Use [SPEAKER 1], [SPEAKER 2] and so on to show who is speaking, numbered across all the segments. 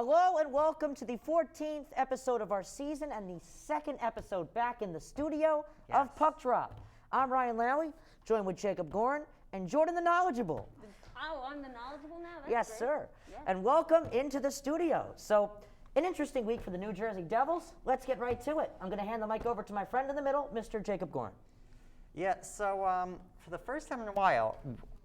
[SPEAKER 1] Hello and welcome to the 14th episode of our season and the second episode back in the studio of Puck Drop. I'm Ryan Lally, joined with Jacob Gorin and Jordan the Knowledgeable.
[SPEAKER 2] Oh, I'm the knowledgeable now? That's
[SPEAKER 1] yes,
[SPEAKER 2] great.
[SPEAKER 1] sir.
[SPEAKER 2] Yeah.
[SPEAKER 1] And welcome into the studio. So, an interesting week for the New Jersey Devils. Let's get right to it. I'm going to hand the mic over to my friend in the middle, Mr. Jacob Gorin.
[SPEAKER 3] Yeah, so for the first time in a while,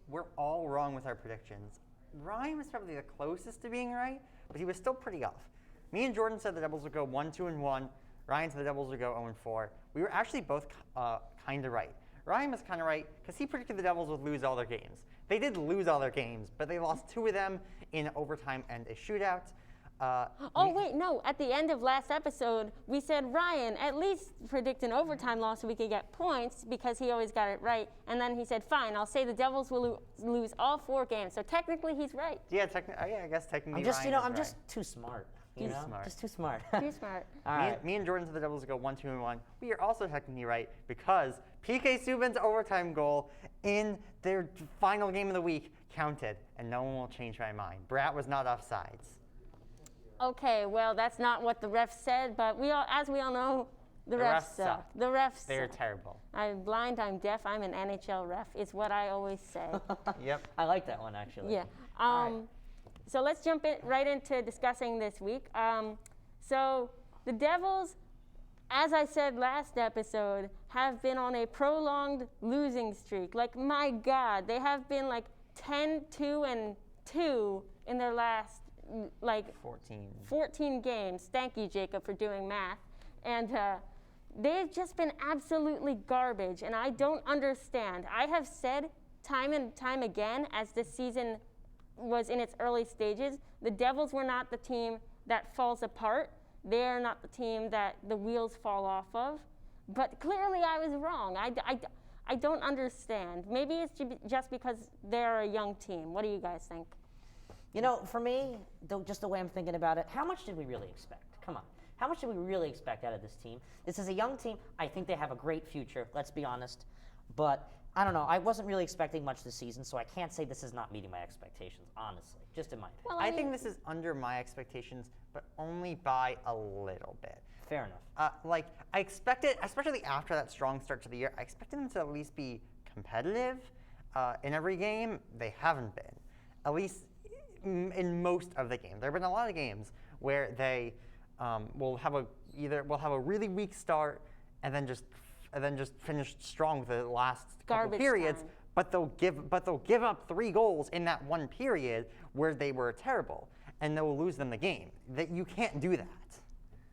[SPEAKER 3] we're all wrong with our predictions. Ryan was probably the closest to being right, but he was still pretty off. Me and Jordan said the Devils would go 1-2-1. Ryan said the Devils would go 0-4. We were actually both kind of right. Ryan was kind of right because he predicted the Devils would lose all their games. They did lose all their games, but they lost 2 of them in overtime and a shootout.
[SPEAKER 2] Wait, no. At the end of last episode, we said, Ryan, at least predict an overtime loss so we could get points because he always got it right. And then he said, fine, I'll say the Devils will lose all 4 games. So technically, he's right.
[SPEAKER 3] Yeah, I guess technically
[SPEAKER 1] I'm just too smart. Just too smart.
[SPEAKER 2] Too smart.
[SPEAKER 1] All right.
[SPEAKER 3] Me and Jordan said the Devils would go 1-2-1. We are also technically right because PK Subban's overtime goal in their final game of the week counted, and no one will change my mind. Brat was not offsides.
[SPEAKER 2] Okay, well, that's not what the refs said, but as we all know, the refs suck. The refs
[SPEAKER 3] They're
[SPEAKER 2] suck.
[SPEAKER 3] terrible.
[SPEAKER 2] I'm blind, I'm deaf, I'm an NHL ref. It's what I always say.
[SPEAKER 3] Yep.
[SPEAKER 1] I like that one, actually.
[SPEAKER 2] Yeah.
[SPEAKER 1] All right.
[SPEAKER 2] So let's jump right into discussing this week. So the Devils, as I said last episode, have been on a prolonged losing streak. Like, my God, they have been like 10-2-2 in their last 14 games. Thank you, Jacob, for doing math. And they've just been absolutely garbage, and I don't understand. I have said time and time again, as this season was in its early stages, the Devils were not the team that falls apart. They're not the team that the wheels fall off of. But clearly I was wrong. I don't understand. Maybe it's just because they're a young team. What do you guys think?
[SPEAKER 1] You know, for me, just the way I'm thinking about it, how much did we really expect? Come on. How much did we really expect out of this team? This is a young team. I think they have a great future, let's be honest. But I don't know. I wasn't really expecting much this season, so I can't say this is not meeting my expectations, honestly, just in my opinion.
[SPEAKER 2] Well,
[SPEAKER 3] I think this is under my expectations, but only by a little bit.
[SPEAKER 1] Fair enough.
[SPEAKER 3] I expected, especially after that strong start to the year, I expected them to at least be competitive in every game. They haven't been, at least in most of the games. There have been a lot of games where they will have a really weak start and then just finish strong with the last couple periods.
[SPEAKER 2] Time.
[SPEAKER 3] But they'll give up 3 goals in that one period where they were terrible, and they'll lose them the game. That you can't do that.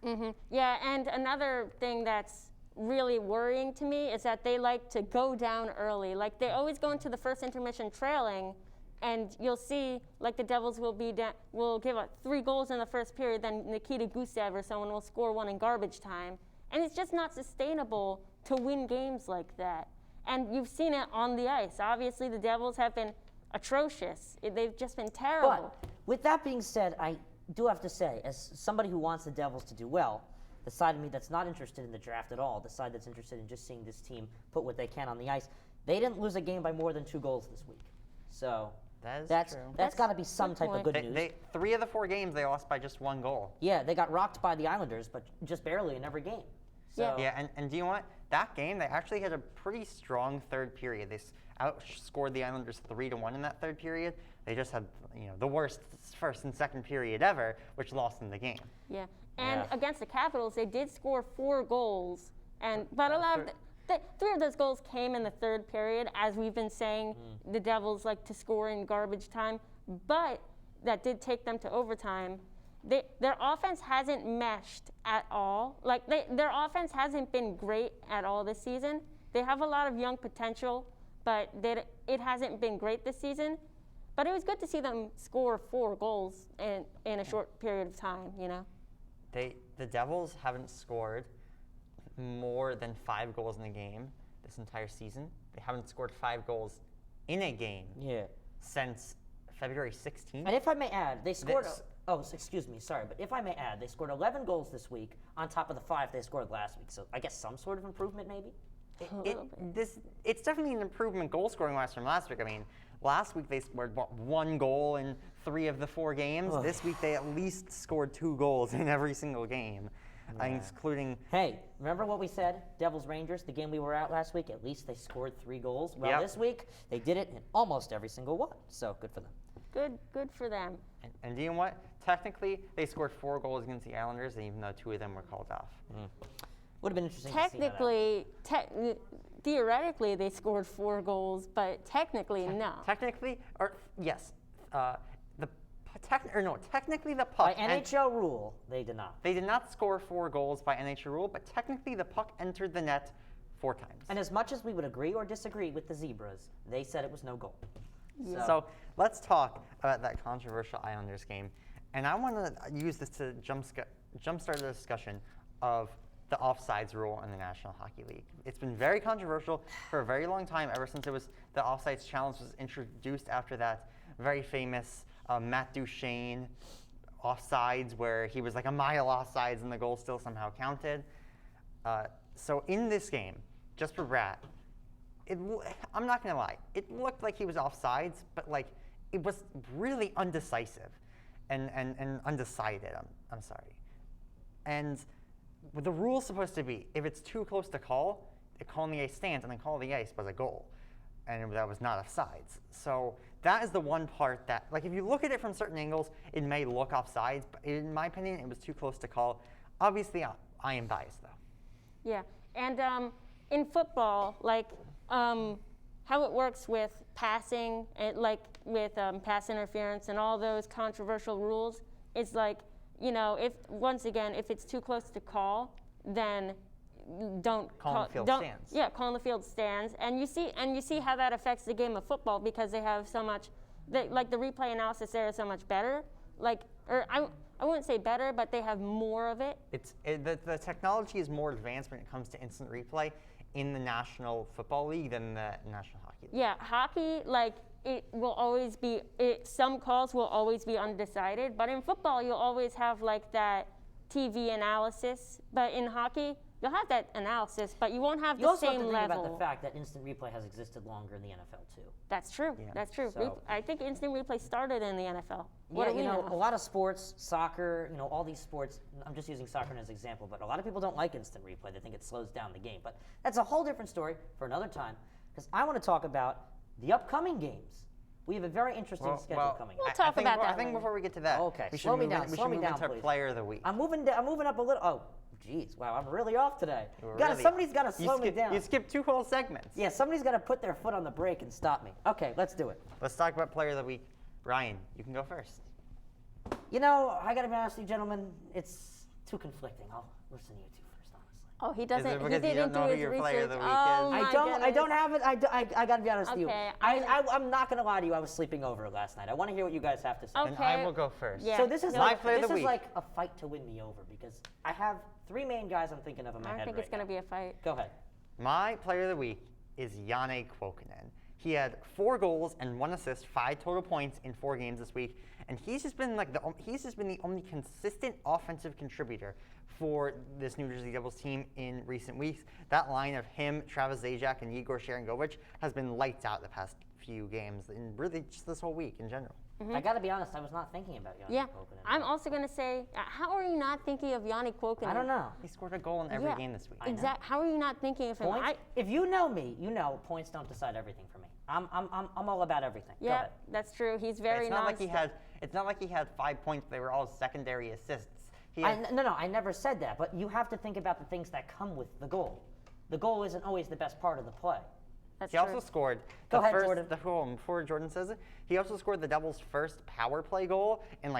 [SPEAKER 2] Mm-hmm. Yeah, and another thing that's really worrying to me is that they like to go down early. Like, they always go into the first intermission trailing, and you'll see, like, the Devils will give up 3 goals in the first period, then Nikita Gusev or someone will score 1 in garbage time. And it's just not sustainable to win games like that. And you've seen it on the ice. Obviously, the Devils have been atrocious. They've just been terrible.
[SPEAKER 1] But with that being said, I do have to say, as somebody who wants the Devils to do well, the side of me that's not interested in the draft at all, the side that's interested in just seeing this team put what they can on the ice, they didn't lose a game by more than 2 goals this week. So that's
[SPEAKER 3] true.
[SPEAKER 1] That's got to be some type of good news.
[SPEAKER 3] 3 of the 4 games they lost by just 1 goal.
[SPEAKER 1] Yeah, they got rocked by the Islanders, but just barely in every game. So.
[SPEAKER 3] Yeah, and do you know what? That game, they actually had a pretty strong third period. They outscored the Islanders 3-1 in that third period. They just had the worst first and second period ever, which lost them the game.
[SPEAKER 2] Yeah, and against the Capitals, they did score 4 goals, but a lot of 3 of those goals came in the third period, as we've been saying. The Devils like to score in garbage time, but that did take them to overtime. Their offense hasn't meshed at all. Like, their offense hasn't been great at all this season. They have a lot of young potential, but it hasn't been great this season. But it was good to see them score 4 goals in a short period of time,
[SPEAKER 3] The Devils haven't scored more than 5 goals in a game this entire season. They haven't scored 5 goals in a game since February 16th.
[SPEAKER 1] And if I may add, they scored... excuse me, sorry, but if I may add, they scored 11 goals this week on top of the 5 they scored last week. So I guess some sort of improvement, maybe?
[SPEAKER 3] It's definitely an improvement goal scoring wise from last week. I mean, Last week they scored one goal in 3 of the 4 games.
[SPEAKER 1] Ugh.
[SPEAKER 3] This week they at least scored 2 goals in every single game,
[SPEAKER 1] Yeah.
[SPEAKER 3] including.
[SPEAKER 1] Hey, remember what we said? Devils Rangers, the game we were at last week. At least they scored 3 goals. Well,
[SPEAKER 3] Yep.
[SPEAKER 1] this week they did it in almost every single one. So good for them.
[SPEAKER 2] Good for them.
[SPEAKER 3] And you know what? Technically, they scored 4 goals against the Islanders, even though 2 of them were called off.
[SPEAKER 1] Would have been interesting. To see how that-
[SPEAKER 2] Technically, theoretically, they scored 4 goals, but technically, no.
[SPEAKER 3] Technically, or yes, technically the puck.
[SPEAKER 1] by NHL rule, they did not.
[SPEAKER 3] They did not score 4 goals by NHL rule, but technically the puck entered the net 4 times.
[SPEAKER 1] And as much as we would agree or disagree with the Zebras, they said it was no goal.
[SPEAKER 3] So let's talk about that controversial Islanders game. And I want to use this to jumpstart the discussion of the offsides rule in the National Hockey League. It's been very controversial for a very long time, ever since the offsides challenge was introduced after that very famous Matt Duchene offsides, where he was like a mile offsides and the goal still somehow counted. So in this game, just for Brad, I'm not going to lie, it looked like he was offsides, but like it was really undecisive and undecided. I'm sorry. And what the rule's supposed to be, if it's too close to call, the call in the ice stands, and then call of the ice was a goal. And that was not offsides. So that is the one part that, like, if you look at it from certain angles, it may look offsides, but in my opinion, it was too close to call. Obviously, I am biased, though.
[SPEAKER 2] Yeah, and in football, like how it works with passing, like with pass interference and all those controversial rules, it's like, if it's too close to call, then don't
[SPEAKER 3] Call in the field stands.
[SPEAKER 2] Yeah, call in the field stands, and you see how that affects the game of football, because they have so much, like the replay analysis there is so much better. I wouldn't say better, but they have more of it.
[SPEAKER 3] The technology is more advanced when it comes to instant replay in the National Football League than the National Hockey League.
[SPEAKER 2] Yeah, hockey, it will always be, some calls will always be undecided, but in football, you'll always have that TV analysis. But in hockey, you'll have that analysis, but you won't have
[SPEAKER 1] You
[SPEAKER 2] the
[SPEAKER 1] also have
[SPEAKER 2] same
[SPEAKER 1] to think
[SPEAKER 2] level.
[SPEAKER 1] about the fact that instant replay has existed longer in the NFL too.
[SPEAKER 2] That's true.
[SPEAKER 3] Yeah.
[SPEAKER 2] That's true.
[SPEAKER 1] So-
[SPEAKER 2] I think instant replay started in the NFL. What
[SPEAKER 1] Yeah,
[SPEAKER 2] do we know?
[SPEAKER 1] a lot of sports, soccer, all these sports, I'm just using soccer as an example, but a lot of people don't like instant replay. They think it slows down the game. But that's a whole different story for another time, because I want to talk about the upcoming games. We have a very interesting schedule coming up.
[SPEAKER 2] We'll talk about that
[SPEAKER 3] I think
[SPEAKER 2] later.
[SPEAKER 3] before we get to that,
[SPEAKER 1] Okay,
[SPEAKER 3] we should
[SPEAKER 1] slow me
[SPEAKER 3] move
[SPEAKER 1] down,
[SPEAKER 3] in- we
[SPEAKER 1] slow
[SPEAKER 3] should
[SPEAKER 1] me
[SPEAKER 3] move
[SPEAKER 1] down,
[SPEAKER 3] into
[SPEAKER 1] please.
[SPEAKER 3] Player of the Week.
[SPEAKER 1] I'm moving up a little. Oh, geez, wow, I'm really off today.
[SPEAKER 3] Really-
[SPEAKER 1] Somebody's got to
[SPEAKER 3] You
[SPEAKER 1] slow me
[SPEAKER 3] skip-
[SPEAKER 1] down.
[SPEAKER 3] You skipped 2 whole segments.
[SPEAKER 1] Yeah, somebody's got to put their foot on the brake and stop me. Okay, let's do it.
[SPEAKER 3] Let's talk about Player of the Week. Ryan, you can go first.
[SPEAKER 1] I got to be honest with you, gentlemen, it's too conflicting. I'll listen to you two first, honestly.
[SPEAKER 2] Oh, he doesn't.
[SPEAKER 3] it
[SPEAKER 2] He
[SPEAKER 3] because you
[SPEAKER 2] didn't
[SPEAKER 3] don't know
[SPEAKER 2] do
[SPEAKER 3] who
[SPEAKER 2] his
[SPEAKER 3] your
[SPEAKER 2] research.
[SPEAKER 3] player of the week
[SPEAKER 2] Oh,
[SPEAKER 3] is?
[SPEAKER 2] my
[SPEAKER 1] I don't
[SPEAKER 2] goodness.
[SPEAKER 1] have it. I got to be honest with you.
[SPEAKER 2] Okay,
[SPEAKER 1] I'm not going to lie to you. I was sleeping over last night. I want to hear what you guys have to say.
[SPEAKER 2] Okay.
[SPEAKER 3] And I will go first.
[SPEAKER 2] Yeah.
[SPEAKER 1] So this is
[SPEAKER 2] No,
[SPEAKER 3] My player of the week.
[SPEAKER 1] like a fight to win me over, because I have 3 main guys I'm thinking of in my
[SPEAKER 2] I
[SPEAKER 1] head
[SPEAKER 2] don't think
[SPEAKER 1] right
[SPEAKER 2] it's going to be a fight.
[SPEAKER 1] Go ahead.
[SPEAKER 3] My Player of the Week is Janne Kuokkanen. He had 4 goals and 1 assist, 5 total points in 4 games this week, and he's just been the only consistent offensive contributor for this New Jersey Devils team in recent weeks. That line of him, Travis Zajac, and Igor Sharangovich has been lights out the past few games, and really just this whole week in general.
[SPEAKER 1] I got to be honest. I was not thinking about Yanni
[SPEAKER 2] Yeah,
[SPEAKER 1] Kuokkanen.
[SPEAKER 2] I'm also going to say, how are you not thinking of Yanni Kuokkanen?
[SPEAKER 1] I don't know.
[SPEAKER 3] He scored a goal in every game this week.
[SPEAKER 2] Exactly. How are you not thinking of him?
[SPEAKER 1] Points? If you know me, you know points don't decide everything for me. I'm all about everything. Go
[SPEAKER 2] Yeah,
[SPEAKER 1] ahead.
[SPEAKER 2] that's true. He's very
[SPEAKER 3] It's not like
[SPEAKER 2] non-stop.
[SPEAKER 3] It's not like he had 5 points. They were all secondary assists.
[SPEAKER 1] No, I never said that. But you have to think about the things that come with the goal. The goal isn't always the best part of the play.
[SPEAKER 2] That's
[SPEAKER 3] He
[SPEAKER 2] true.
[SPEAKER 3] also scored
[SPEAKER 1] Go
[SPEAKER 3] the
[SPEAKER 1] ahead,
[SPEAKER 3] first.
[SPEAKER 1] Jordan.
[SPEAKER 3] Before Jordan says it, he also scored the Devils' first power play goal in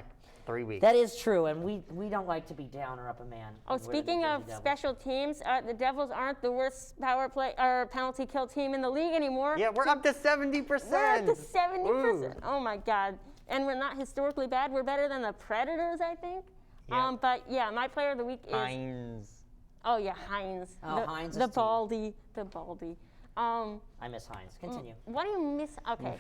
[SPEAKER 3] 3 weeks.
[SPEAKER 1] That is true, and we don't like to be down or up a man.
[SPEAKER 2] Oh,
[SPEAKER 1] when we're the
[SPEAKER 2] speaking
[SPEAKER 1] New
[SPEAKER 2] of
[SPEAKER 1] Jersey Devils.
[SPEAKER 2] special teams, the Devils aren't the worst power play or penalty kill team in the league anymore.
[SPEAKER 3] Yeah, we're up to 70%.
[SPEAKER 2] We're up to 70%.
[SPEAKER 3] Ooh.
[SPEAKER 2] Oh my God! And we're not historically bad. We're better than the Predators, I think.
[SPEAKER 3] Yeah.
[SPEAKER 2] But yeah, my player of the week is.
[SPEAKER 3] Hines.
[SPEAKER 2] Oh yeah, Hines.
[SPEAKER 1] Oh, Hines is
[SPEAKER 2] The
[SPEAKER 1] deep.
[SPEAKER 2] Baldy. The Baldy.
[SPEAKER 1] I miss Hines. Continue.
[SPEAKER 2] What do you miss? Okay.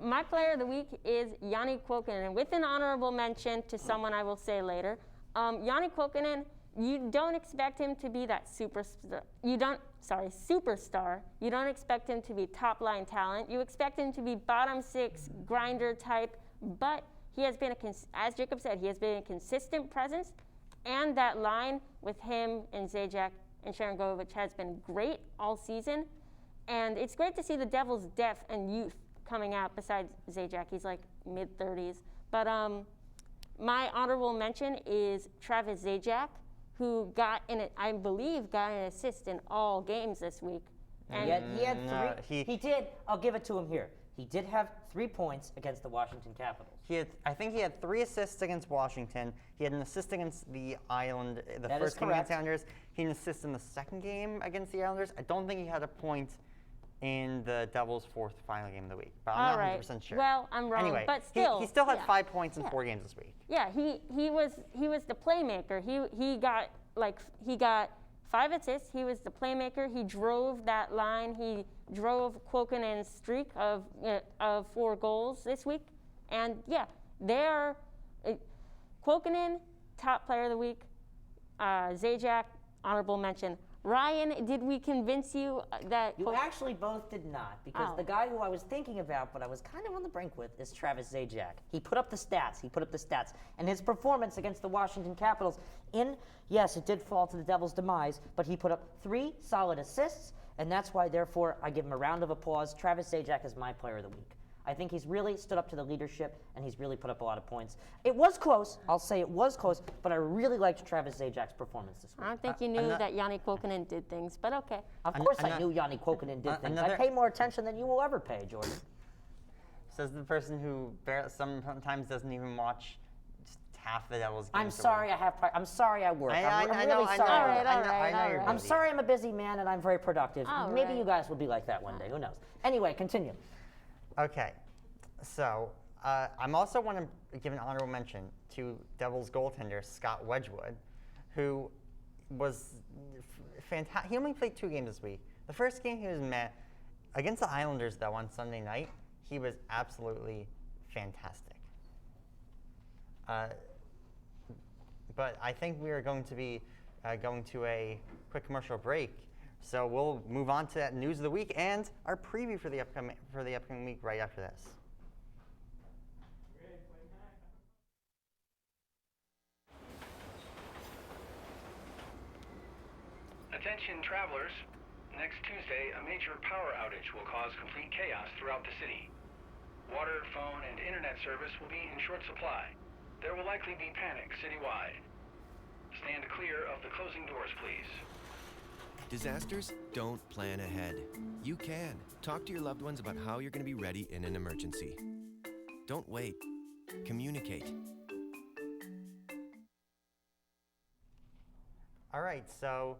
[SPEAKER 2] My player of the week is Yanni Kuokkanen, with an honorable mention to someone I will say later. Yanni Kuokkanen, you don't expect him to be that superstar. Superstar. You don't expect him to be top line talent. You expect him to be bottom six grinder type. But he has been as Jacob said, he has been a consistent presence, and that line with him and Zajac and Sharangovich has been great all season. And it's great to see the Devils' depth and youth coming out. Besides Zajac, he's like mid-30s. But my honorable mention is Travis Zajac, who I believe got an assist in all games this week.
[SPEAKER 1] And he had three. He did. I'll give it to him here. He did have 3 points against the Washington Capitals.
[SPEAKER 3] I think he had 3 assists against Washington. He had an assist against the Island, the
[SPEAKER 1] That
[SPEAKER 3] first
[SPEAKER 1] is
[SPEAKER 3] game against the
[SPEAKER 1] correct.
[SPEAKER 3] Islanders. He had an assist in the second game against the Islanders. I don't think he had a point in the Devils' 4th final game of the week, but I'm not 100% sure.
[SPEAKER 2] Well, I'm wrong,
[SPEAKER 3] Anyway,
[SPEAKER 2] but still,
[SPEAKER 3] he still had
[SPEAKER 2] yeah.
[SPEAKER 3] 5 points in 4 games this week.
[SPEAKER 2] Yeah, he was the playmaker. He got 5 assists. He was the playmaker. He drove that line. He drove Kuokkanen's streak of 4 goals this week. And yeah, they're Kuokkanen, top player of the week. Zajac, honorable mention. Ryan, did we convince you that
[SPEAKER 1] You actually both did not, because the guy who I was thinking about, but I was kind of on the brink with, is Travis Zajac. He put up the stats. And his performance against the Washington Capitals, yes, it did fall to the Devils' demise, but he put up 3 solid assists, and that's why, therefore, I give him a round of applause. Travis Zajac is my player of the week. I think he's really stood up to the leadership, and he's really put up a lot of points. It was close. I'll say it was close, but I really liked Travis Zajac's performance this week.
[SPEAKER 2] I don't think you knew that Yanni Kuokkanen did things, but okay.
[SPEAKER 1] Of course I knew Yanni Kuokkanen did things. I pay more attention than you will ever pay, Jordan.
[SPEAKER 3] Says the person who sometimes doesn't even watch just half the Devils games.
[SPEAKER 1] I'm sorry I'm sorry I work. I'm really sorry.
[SPEAKER 2] All right.
[SPEAKER 1] I'm sorry I'm a busy man and I'm very productive.
[SPEAKER 2] All
[SPEAKER 1] Maybe
[SPEAKER 2] right.
[SPEAKER 1] you guys will be like that one day. Who knows? Anyway, continue.
[SPEAKER 3] Okay, so I'm also want to give an honorable mention to Devils goaltender Scott Wedgwood, who was fantastic. He only played 2 games this week. The first game he was against the Islanders, though, on Sunday night. He was absolutely fantastic. But I think we are going to be going to a quick commercial break. So we'll move on to news of the week and our preview for the upcoming week right after this.
[SPEAKER 4] Attention travelers. Next Tuesday, a major power outage will cause complete chaos throughout the city. Water, phone, and internet service will be in short supply. There will likely be panic citywide. Stand clear of the closing doors, please.
[SPEAKER 5] Disasters don't plan ahead. You can. Talk to your loved ones about how you're going to be ready in an emergency. Don't wait. Communicate.
[SPEAKER 3] All right, so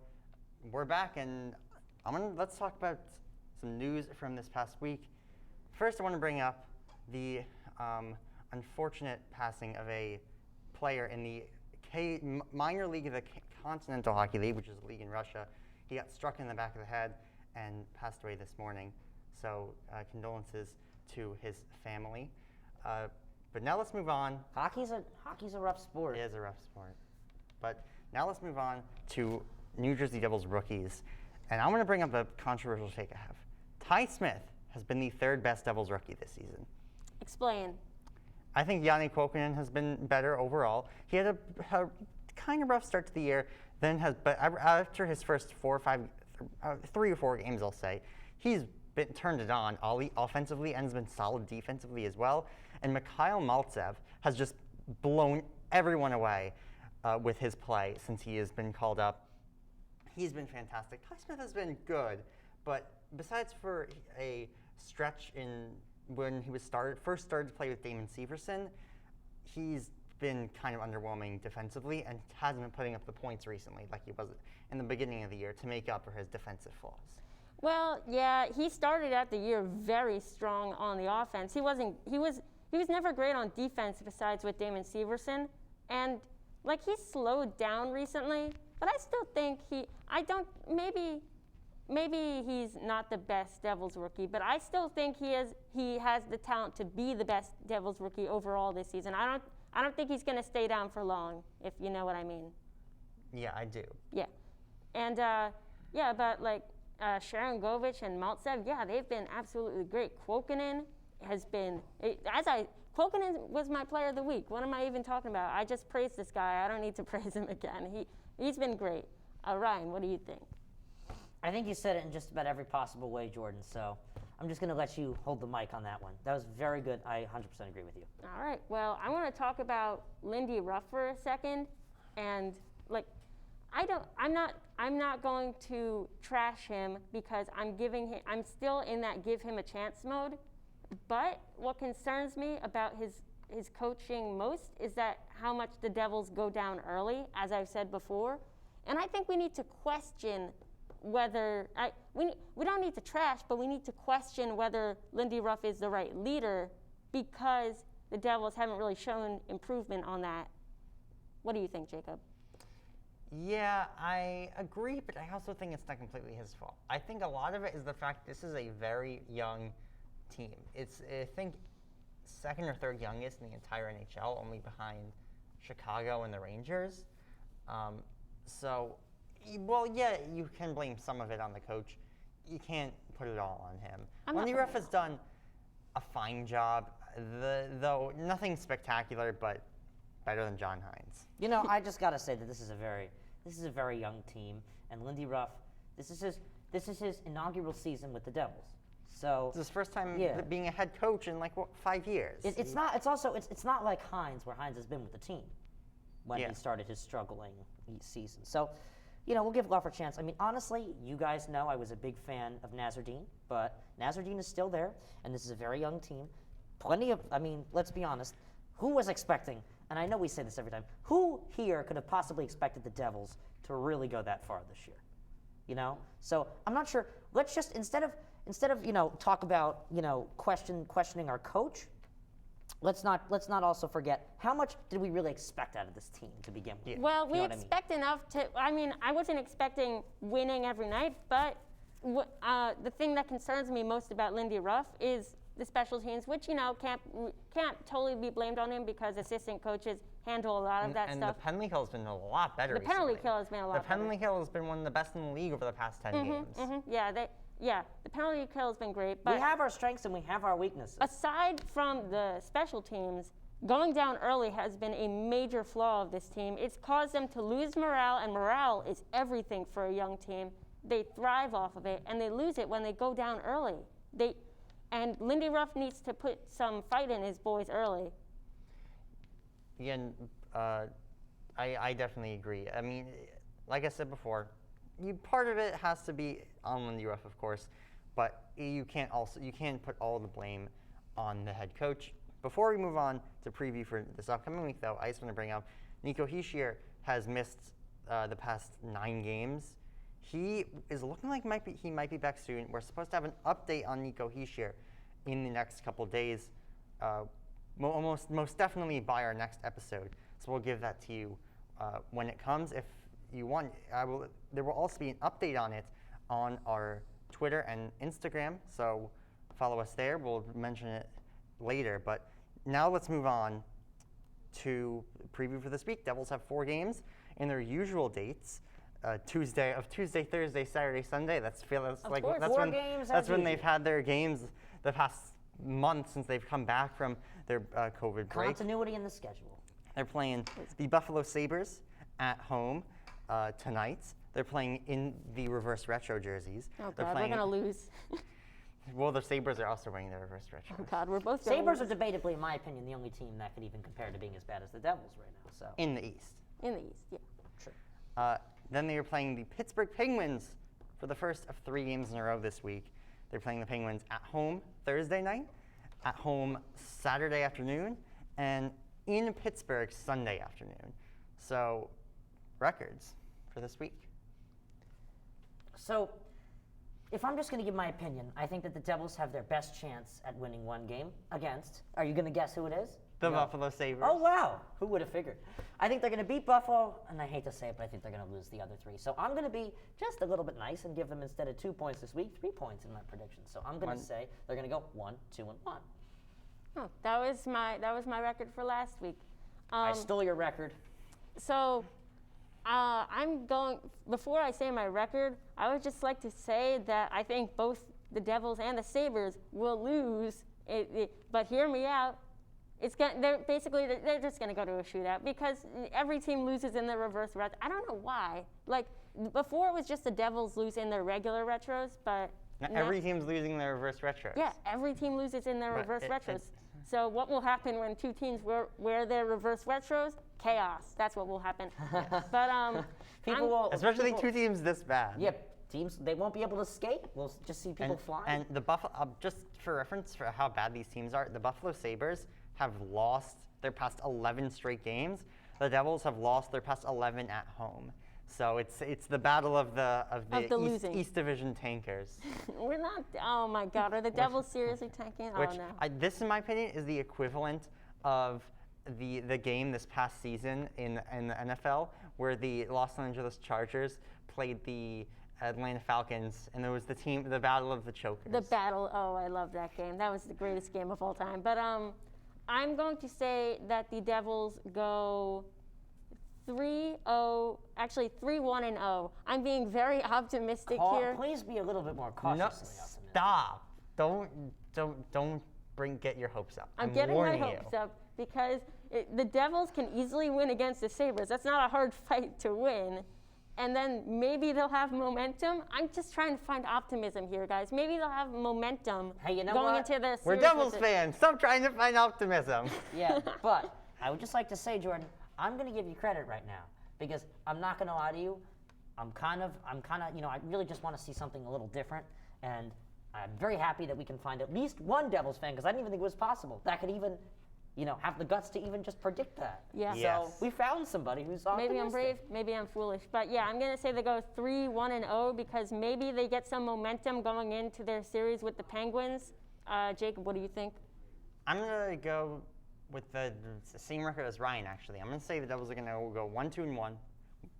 [SPEAKER 3] we're back, and let's talk about some news from this past week. First, I want to bring up the unfortunate passing of a player in the minor league of the Continental Hockey League, which is a league in Russia. He got struck in the back of the head and passed away this morning. So condolences to his family. But now let's move on.
[SPEAKER 1] Hockey's a rough sport.
[SPEAKER 3] It is a rough sport. But now let's move on to New Jersey Devils rookies. And I'm going to bring up a controversial take I have. Ty Smith has been the 3rd best Devils rookie this season.
[SPEAKER 2] Explain.
[SPEAKER 3] I think Yanni Kuokkanen has been better overall. He had a kind of rough start to the year, but after his first 3 or 4 games, I'll say, he's turned it on offensively and has been solid defensively as well. And Mikhail Maltsev has just blown everyone away with his play since he has been called up. He's been fantastic. Ty Smith has been good, but besides for a stretch when he first started to play with Damon Severson, he's been kind of underwhelming defensively and hasn't been putting up the points recently like he was in the beginning of the year to make up for his defensive flaws.
[SPEAKER 2] Well, yeah, he started out the year very strong on the offense. He was never great on defense besides with Damon Severson, and he's slowed down recently. But I still think maybe he's not the best Devils rookie, but I still think he has the talent to be the best Devils rookie overall this season. I don't think he's going to stay down for long, if you know what I mean.
[SPEAKER 3] Yeah, I do.
[SPEAKER 2] Yeah. And but like Sharon Govich and Maltsev, yeah, they've been absolutely great. Kwokanen has been, Kwokanen was my player of the week. What am I even talking about? I just praised this guy. I don't need to praise him again. He's been great. Ryan, what do you think?
[SPEAKER 1] I think you said it in just about every possible way, Jordan. So I'm just going to let you hold the mic on that one. That was very good. I 100% agree with you.
[SPEAKER 2] All right. Well, I want to talk about Lindy Ruff for a second, and like, I'm not going to trash him because I'm still in that give him a chance mode. But what concerns me about his coaching most is that how much the Devils go down early, as I've said before, and I think we need to question whether we don't need to trash, but we need to question whether Lindy Ruff is the right leader because the Devils haven't really shown improvement on that. What do you think, Jacob?
[SPEAKER 3] Yeah, I agree, but I also think it's not completely his fault. I think a lot of it is the fact this is a very young team. It's, I think, second or third youngest in the entire NHL, only behind Chicago and the Rangers. Yeah, you can blame some of it on the coach. You can't put it all on him. Lindy Ruff has done a fine job, though nothing spectacular, but better than John Hines.
[SPEAKER 1] You know, I just got to say that this is a very young team, and Lindy Ruff, this is his inaugural season with the Devils. So
[SPEAKER 3] It's his first time being a head coach in 5 years.
[SPEAKER 1] it's not like Hines, where Hines has been with the team when he started his struggling season. So, you know, we'll give Ruff a chance. I mean, honestly, you guys know I was a big fan of Nazardine, but Nazardine is still there, and this is a very young team. Let's be honest, who was expecting, and I know we say this every time, who here could have possibly expected the Devils to really go that far this year? You know? So I'm not sure. Let's just, instead of talk about, questioning our coach, let's not also forget, how much did we really expect out of this team to begin with?
[SPEAKER 3] Yeah.
[SPEAKER 2] Well, we expect enough to, I wasn't expecting winning every night, but the thing that concerns me most about Lindy Ruff is the special teams, which, can't totally be blamed on him because assistant coaches handle a lot of that
[SPEAKER 3] and
[SPEAKER 2] stuff.
[SPEAKER 3] the penalty kill has been a lot better
[SPEAKER 2] The penalty
[SPEAKER 3] recently.
[SPEAKER 2] kill has been a lot better.
[SPEAKER 3] The penalty kill has been one of the best in the league over the past 10 games.
[SPEAKER 2] Yeah, the penalty kill has been great. But
[SPEAKER 1] We have our strengths and we have our weaknesses.
[SPEAKER 2] aside from the special teams, going down early has been a major flaw of this team. It's caused them to lose morale, and morale is everything for a young team. They thrive off of it, and they lose it when they go down early. And Lindy Ruff needs to put some fight in his boys early.
[SPEAKER 3] Again, I definitely agree. I mean, like I said before, part of it has to be on Lindy Ruff, of course, but you can't put all the blame on the head coach. Before we move on to preview for this upcoming week, though, I just want to bring up Nico Hischier has missed the past 9 games. He is looking like he might be back soon. We're supposed to have an update on Nico Hischier in the next couple days, most definitely by our next episode. So we'll give that to you when it comes. If you want, there will also be an update on it on our Twitter and Instagram. So follow us there. We'll mention it later. But now let's move on to preview for this week. Devils have 4 games in their usual dates. Tuesday, Thursday, Saturday, Sunday. That's when they've had their games the past month since they've come back from their COVID break.
[SPEAKER 1] Continuity in the schedule.
[SPEAKER 3] They're playing the Buffalo Sabres at home tonight. They're playing in the reverse retro jerseys.
[SPEAKER 2] Oh God, we're gonna lose.
[SPEAKER 3] Well, the Sabres are also wearing their reverse retro.
[SPEAKER 2] Oh God, we're both gonna
[SPEAKER 1] Sabres
[SPEAKER 2] lose.
[SPEAKER 1] are debatably, in my opinion, the only team that could even compare to being as bad as the Devils right now. So
[SPEAKER 3] In the East.
[SPEAKER 2] In the East, yeah.
[SPEAKER 1] Sure.
[SPEAKER 3] Then they are playing the Pittsburgh Penguins for the first of 3 games in a row this week. They're playing the Penguins at home Thursday night, at home Saturday afternoon, and in Pittsburgh Sunday afternoon. So, records for this week.
[SPEAKER 1] So, if I'm just going to give my opinion, I think that the Devils have their best chance at winning one game against. Are you going to guess who it is?
[SPEAKER 3] The Buffalo Sabres.
[SPEAKER 1] Oh, wow. Who would have figured? I think they're going to beat Buffalo, and I hate to say it, but I think they're going to lose the other 3. So I'm going to be just a little bit nice and give them, instead of 2 points this week, 3 points in my prediction. So I'm going to say they're going to go 1, 2, and 1.
[SPEAKER 2] Oh, that was my record for last week.
[SPEAKER 1] I stole your record.
[SPEAKER 2] So, I'm going, before I say my record, I would just like to say that I think both the Devils and the Sabres will lose. But hear me out. They're just going to go to a shootout because every team loses in the reverse retro. I don't know why. Like, before it was just the Devils lose in their regular retros, but
[SPEAKER 3] Now, every team's losing their reverse retros.
[SPEAKER 2] yeah, every team loses in their
[SPEAKER 3] But
[SPEAKER 2] reverse
[SPEAKER 3] it-
[SPEAKER 2] retros. So what will happen when two teams wear their reverse retros? Chaos. That's what will happen. But
[SPEAKER 1] People will,
[SPEAKER 3] Especially
[SPEAKER 1] people,
[SPEAKER 3] two teams this bad.
[SPEAKER 1] Yeah, teams, they won't be able to skate. We'll just see people flying.
[SPEAKER 3] And the Buffalo, just for reference for how bad these teams are, the Buffalo Sabres have lost their past 11 straight games. The Devils have lost their past 11 at home. So it's the battle of the East Division tankers.
[SPEAKER 2] we're not. Oh my God, are the Devils seriously tanking? Oh
[SPEAKER 3] Which
[SPEAKER 2] no.
[SPEAKER 3] this, in my opinion, is the equivalent of the game this past season in the NFL, where the Los Angeles Chargers played the Atlanta Falcons, and there was the battle of the chokers.
[SPEAKER 2] The battle. Oh, I love that game. That was the greatest game of all time. But I'm going to say that the Devils go 3-0, actually 3-1-0. I'm being very optimistic here.
[SPEAKER 1] Please be a little bit more cautiously
[SPEAKER 3] No,
[SPEAKER 1] optimistic.
[SPEAKER 3] stop! Don't get your hopes up.
[SPEAKER 2] I'm getting my
[SPEAKER 3] warning
[SPEAKER 2] hopes
[SPEAKER 3] you.
[SPEAKER 2] up because the Devils can easily win against the Sabres. That's not a hard fight to win. And then maybe they'll have momentum. I'm just trying to find optimism here, guys. Maybe they'll have momentum
[SPEAKER 1] Hey, you know
[SPEAKER 2] going
[SPEAKER 1] what?
[SPEAKER 2] into their
[SPEAKER 3] We're
[SPEAKER 2] series
[SPEAKER 3] Devils
[SPEAKER 2] with
[SPEAKER 3] fans. Stop trying to find optimism.
[SPEAKER 1] Yeah, but I would just like to say, Jordan, I'm going to give you credit right now because I'm not going to lie to you. I'm kind of, I really just want to see something a little different, and I'm very happy that we can find at least one Devils fan because I didn't even think it was possible that could even, have the guts to even just predict that.
[SPEAKER 2] Yeah.
[SPEAKER 3] Yes.
[SPEAKER 1] So we found somebody who's optimistic.
[SPEAKER 2] Maybe I'm brave, maybe I'm foolish. But yeah, I'm going to say they go 3-1-0 because maybe they get some momentum going into their series with the Penguins. Jacob, what do you think?
[SPEAKER 3] I'm gonna go with the same record as Ryan. Actually, I'm gonna say the Devils are gonna go 1-2-1.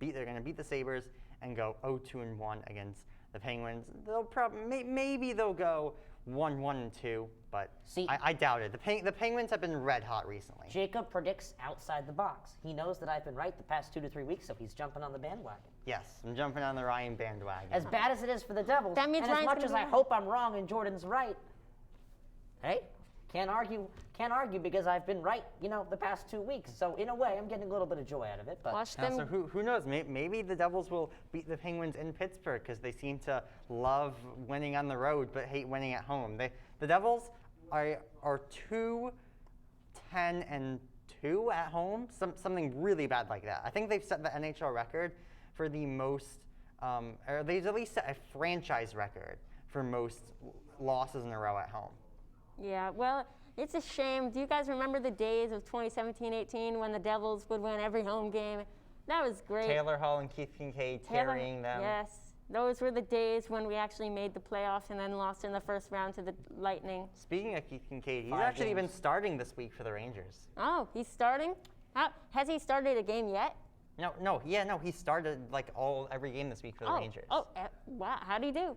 [SPEAKER 3] They're gonna beat the Sabres and go 0-2-1 against the Penguins. They'll maybe they'll go 1-1-2, but
[SPEAKER 1] See-
[SPEAKER 3] I doubt it. The Penguins have been red hot recently.
[SPEAKER 1] Jacob predicts outside the box. He knows that I've been right the past 2 to 3 weeks, so he's jumping on the bandwagon.
[SPEAKER 3] Yes, I'm jumping on the Ryan bandwagon.
[SPEAKER 1] As bad as it is for the Devils,
[SPEAKER 2] That means
[SPEAKER 1] and as
[SPEAKER 2] Ryan's
[SPEAKER 1] much
[SPEAKER 2] gonna
[SPEAKER 1] as
[SPEAKER 2] be
[SPEAKER 1] I
[SPEAKER 2] right.
[SPEAKER 1] hope I'm wrong and Jordan's right, hey, can't argue because I've been right, the past 2 weeks. So in a way, I'm getting a little bit of joy out of it. But
[SPEAKER 2] Watch
[SPEAKER 3] Now,
[SPEAKER 2] them.
[SPEAKER 3] so who knows? Maybe the Devils will beat the Penguins in Pittsburgh because they seem to love winning on the road but hate winning at home. The Devils are 2-10-2 at home, something really bad like that. I think they've set the NHL record for the most, or they've at least set a franchise record for most losses in a row at home.
[SPEAKER 2] Yeah, well, it's a shame. Do you guys remember the days of 2017-18 when the Devils would win every home game? That was great.
[SPEAKER 3] Taylor Hall and Keith Kincaid carrying them.
[SPEAKER 2] Yes, those were the days when we actually made the playoffs and then lost in the first round to the Lightning.
[SPEAKER 3] Speaking of Keith Kincaid, he's
[SPEAKER 1] 5
[SPEAKER 3] actually been
[SPEAKER 1] games.
[SPEAKER 3] starting this week for the Rangers.
[SPEAKER 2] Oh, he's starting? Has he started a game yet?
[SPEAKER 3] No, he started every game this week for the Rangers.
[SPEAKER 2] Wow, how'd he do?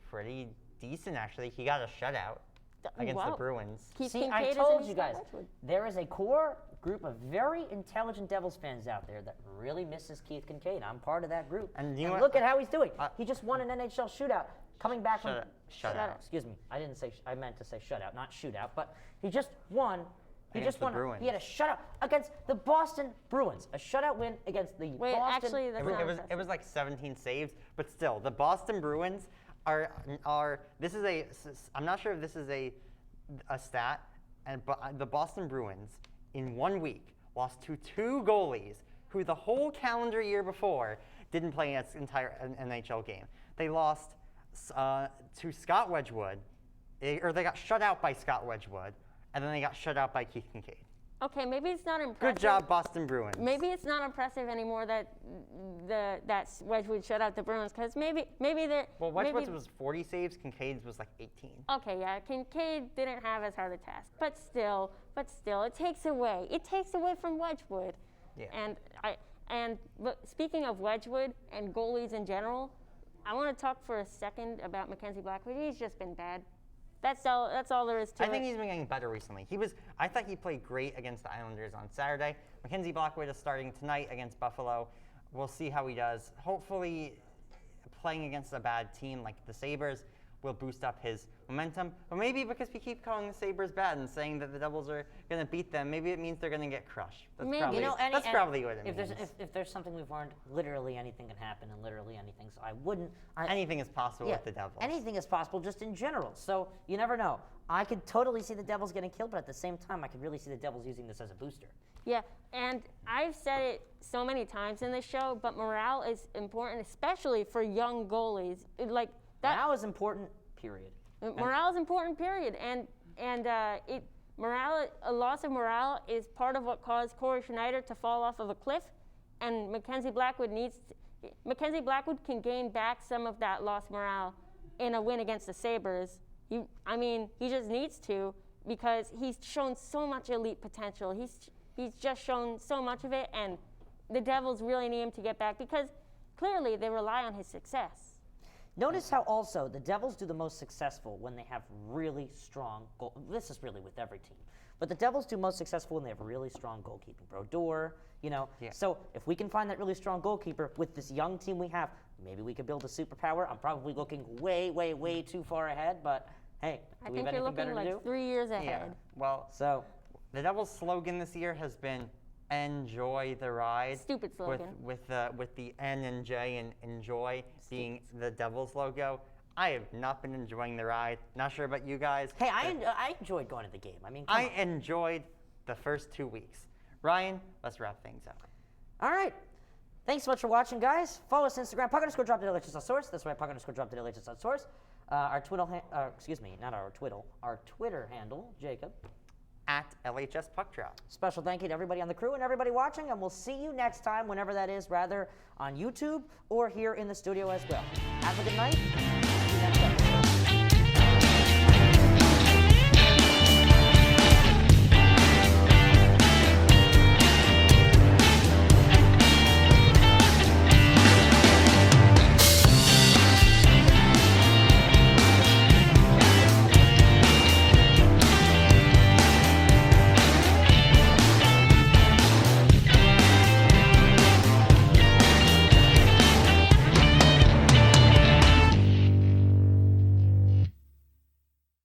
[SPEAKER 3] Pretty decent actually. He got a shutout against the
[SPEAKER 2] Wow.
[SPEAKER 3] Bruins.
[SPEAKER 2] Keith
[SPEAKER 1] see,
[SPEAKER 2] Kincaid
[SPEAKER 1] I
[SPEAKER 2] is
[SPEAKER 1] told
[SPEAKER 2] in
[SPEAKER 1] you guys,
[SPEAKER 2] Scott Wedgwood.
[SPEAKER 1] there is a core group of very intelligent Devils fans out there that really misses Keith Kincaid. I'm part of that group.
[SPEAKER 3] And you know
[SPEAKER 1] And
[SPEAKER 3] what?
[SPEAKER 1] look at how he's doing. He just won an NHL shootout. Coming back from
[SPEAKER 3] Shutout.
[SPEAKER 1] Excuse me, I meant to say shutout, not shootout. But he just won. He
[SPEAKER 3] Against
[SPEAKER 1] just won.
[SPEAKER 3] the Bruins.
[SPEAKER 1] He had a shutout against the Boston Bruins. A shutout win against the
[SPEAKER 2] Wait,
[SPEAKER 1] Boston.
[SPEAKER 2] actually, that's not
[SPEAKER 3] It
[SPEAKER 2] impressive.
[SPEAKER 3] was like 17 saves, but still, the Boston Bruins are. This is I'm not sure if this is a stat, but the Boston Bruins in 1 week lost to 2 goalies who the whole calendar year before didn't play an entire NHL game. They lost to Scott Wedgwood, or they got shut out by Scott Wedgwood, and then they got shut out by Keith Kincaid.
[SPEAKER 2] Okay, maybe it's not impressive.
[SPEAKER 3] Good job, Boston Bruins.
[SPEAKER 2] Maybe it's not impressive anymore that that Wedgwood shut out the Bruins because maybe they're.
[SPEAKER 3] Well,
[SPEAKER 2] maybe,
[SPEAKER 3] Wedgwood's was 40 saves, Kincaid's was like 18.
[SPEAKER 2] Okay, yeah, Kincaid didn't have as hard a task, but still, it takes away from Wedgwood.
[SPEAKER 3] Yeah.
[SPEAKER 2] But speaking of Wedgwood and goalies in general, I want to talk for a second about Mackenzie Blackwood. He's just been bad. That's all there is to it.
[SPEAKER 3] I think he's been getting better recently. I thought he played great against the Islanders on Saturday. Mackenzie Blackwood is starting tonight against Buffalo. We'll see how he does. Hopefully, playing against a bad team like the Sabres will boost up his momentum. Or maybe because we keep calling the Sabres bad and saying that the Devils are going to beat them, maybe it means they're going to get crushed. That's
[SPEAKER 2] Maybe.
[SPEAKER 3] probably,
[SPEAKER 1] You know,
[SPEAKER 3] that's probably what it means.
[SPEAKER 1] If there's something we've learned, literally anything can happen and literally anything. So I wouldn't.
[SPEAKER 3] Anything is possible with the Devils.
[SPEAKER 1] Anything is possible just in general. So you never know. I could totally see the Devils getting killed, but at the same time, I could really see the Devils using this as a booster.
[SPEAKER 2] Yeah, and I've said it so many times in this show, but morale is important, especially for young goalies.
[SPEAKER 1] Morale is important, period.
[SPEAKER 2] Morale is important, period. And a loss of morale is part of what caused Corey Schneider to fall off of a cliff, and Mackenzie Blackwood can gain back some of that lost morale in a win against the Sabres. He just needs to, because he's shown so much elite potential. He's just shown so much of it, and the Devils really need him to get back because clearly they rely on his success.
[SPEAKER 1] Notice how also the Devils do the most successful when they have really strong goal. This is really with every team. But the Devils do most successful when they have really strong goalkeeping. Brodeur, Yeah. So if we can find that really strong goalkeeper with this young team we have, maybe we could build a superpower. I'm probably looking way, way, way too far ahead, but hey, do we have anything better to do?
[SPEAKER 2] I think you're looking like 3 years ahead.
[SPEAKER 3] Yeah. Well,
[SPEAKER 1] So
[SPEAKER 3] the Devils' slogan this year has been "Enjoy the ride."
[SPEAKER 2] Stupid slogan.
[SPEAKER 3] With the N and J and enjoy being the Devils logo. I have not been enjoying the ride. Not sure about you guys.
[SPEAKER 1] hey, I enjoyed going to the game. I mean, come
[SPEAKER 3] I
[SPEAKER 1] on.
[SPEAKER 3] enjoyed the first 2 weeks. Ryan, let's wrap things up.
[SPEAKER 1] All right. Thanks so much for watching, guys. Follow us on Instagram, puck_drop_source. That's right, puck_drop_source. Our Twitter handle, Jacob.
[SPEAKER 3] At LHS Puck Drop.
[SPEAKER 1] Special thank you to everybody on the crew and everybody watching, and we'll see you next time, whenever that is, rather on YouTube or here in the studio as well. Have a good night.